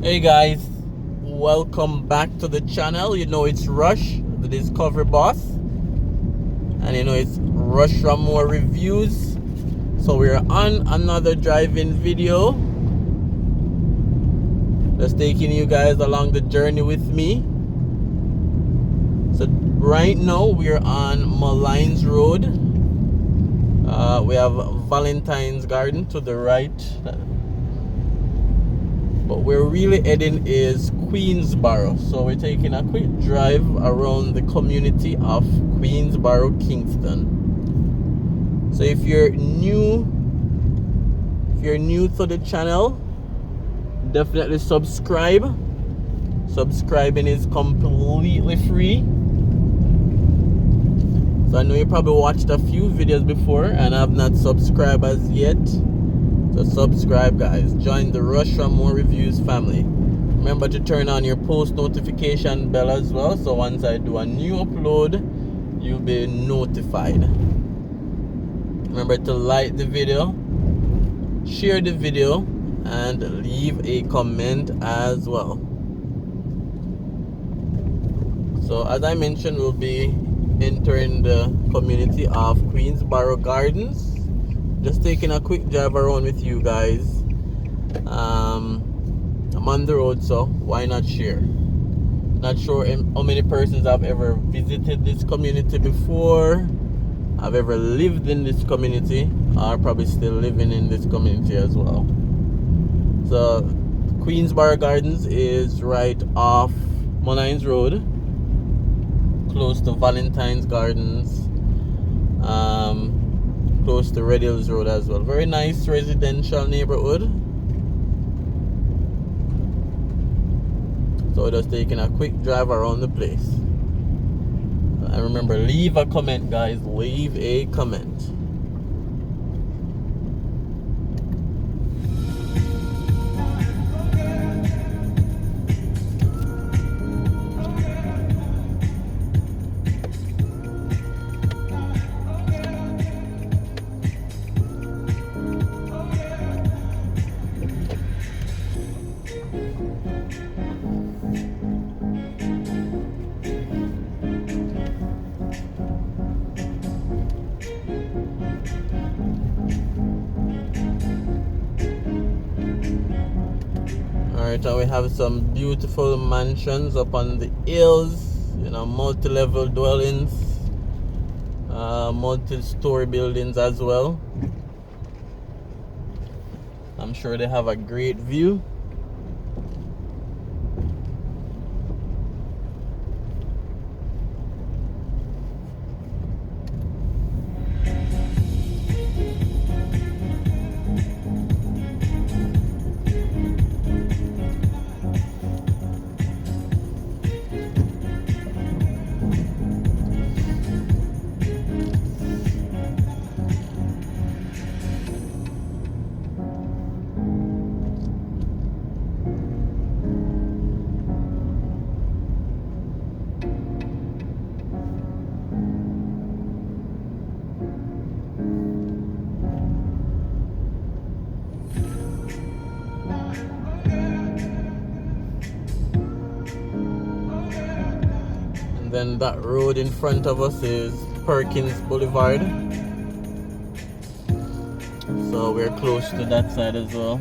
Hey guys, welcome back to the channel. You know it's Rush, the Discovery Boss, and you know it's Raymore Reviews. So we're on another driving video, just taking you guys along the journey with me. So right now we're on Malines Road. We have Valentine's Garden to the right, but where we're really heading is Queensborough. So we're taking a quick drive around the community of Queensborough, Kingston. So if you're new to the channel, definitely subscribe. Subscribing is completely free. So I know you probably watched a few videos before and have not subscribed as yet. So subscribe, guys. Join the Raymore Reviews family. Remember to turn on your post notification bell as well, so once I do a new upload, you'll be notified. Remember to like the video, share the video, and leave a comment as well. So as I mentioned, we'll be entering the community of Queensborough Gardens. Just taking a quick drive around with you guys. I'm on the road, so why not share? Not sure how many persons have ever visited this community before, have ever lived in this community, or probably still living in this community as well. So Queensborough Gardens is right off Malines Road, close to Valentine's Gardens, close to Red Hills Road as well. Very nice residential neighborhood. So just taking a quick drive around the place. And remember, leave a comment, guys. Leave a comment. Alright, and we have some beautiful mansions up on the hills, you know, multi-level dwellings, multi-story buildings as well. I'm sure they have a great view. Then that road in front of us is Perkins Boulevard. So we're close to that side as well.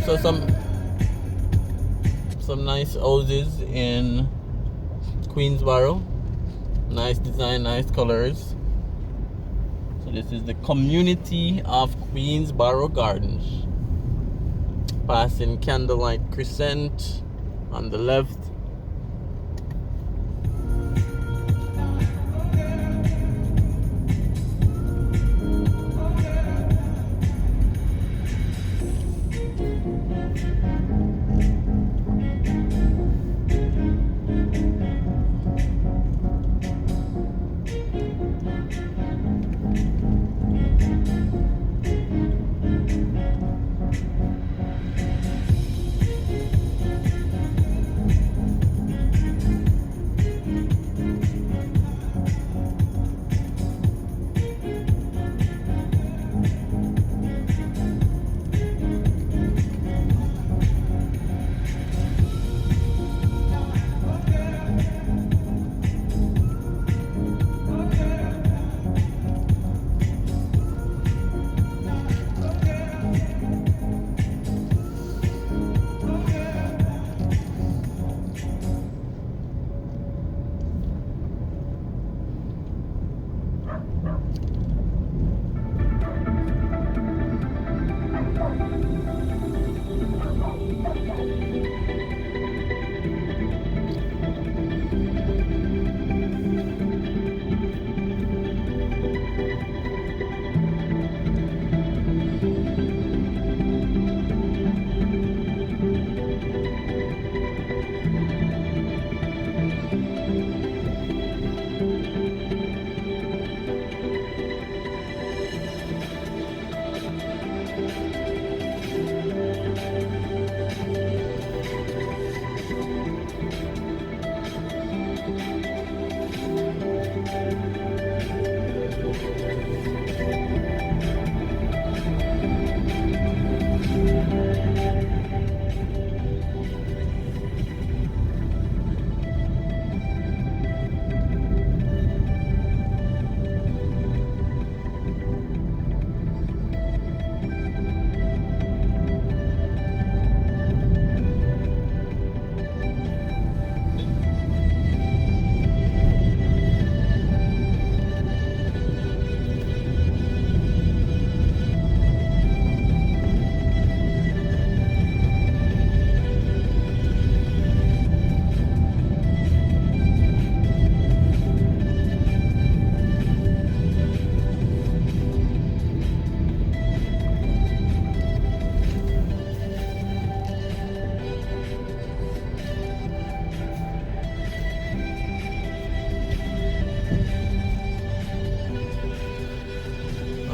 So some nice houses in Queensborough. Nice design, nice colors. So this is the community of Queensborough Gardens. Passing Candlelight Crescent on the left.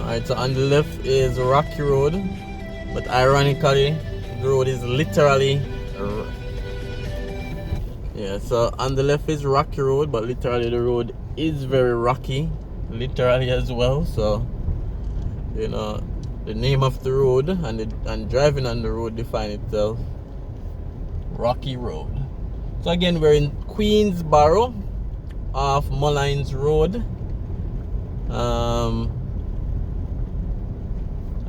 Alright, so on the left is Rocky Road, but ironically the road is literally so on the left is Rocky Road, but literally the road is very rocky, literally as well. So you know, the name of the road and driving on the road define itself. Rocky Road. So again, we're in Queensborough off Mullines Road.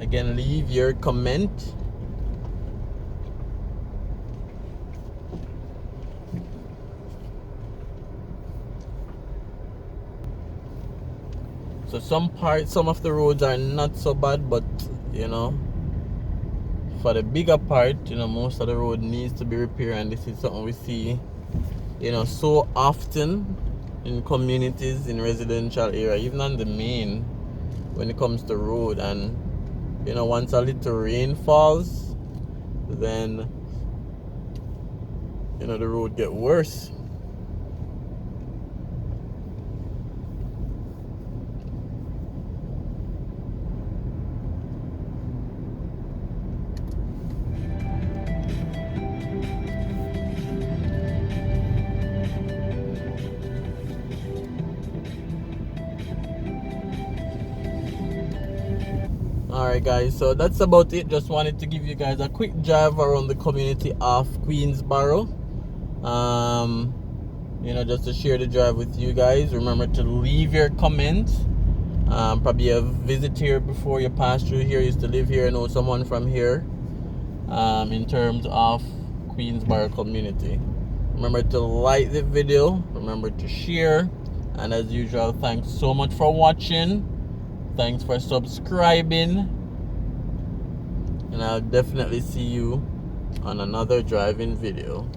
Again, leave your comment. So some of the roads are not so bad, but you know, for the bigger part, you know, most of the road needs to be repaired, and this is something we see, you know, so often in communities, in residential area, even on the main, when it comes to road. And you know, once a little rain falls, then you know the road get worse. Alright guys, so that's about it. Just wanted to give you guys a quick drive around the community of Queensborough. You know, just to share the drive with you guys. Remember to leave your comments. Probably a visit here before you pass through here, used to live here, know someone from here. In terms of Queensborough community. Remember to like the video, remember to share, and as usual, thanks so much for watching. Thanks for subscribing, and I'll definitely see you on another driving video.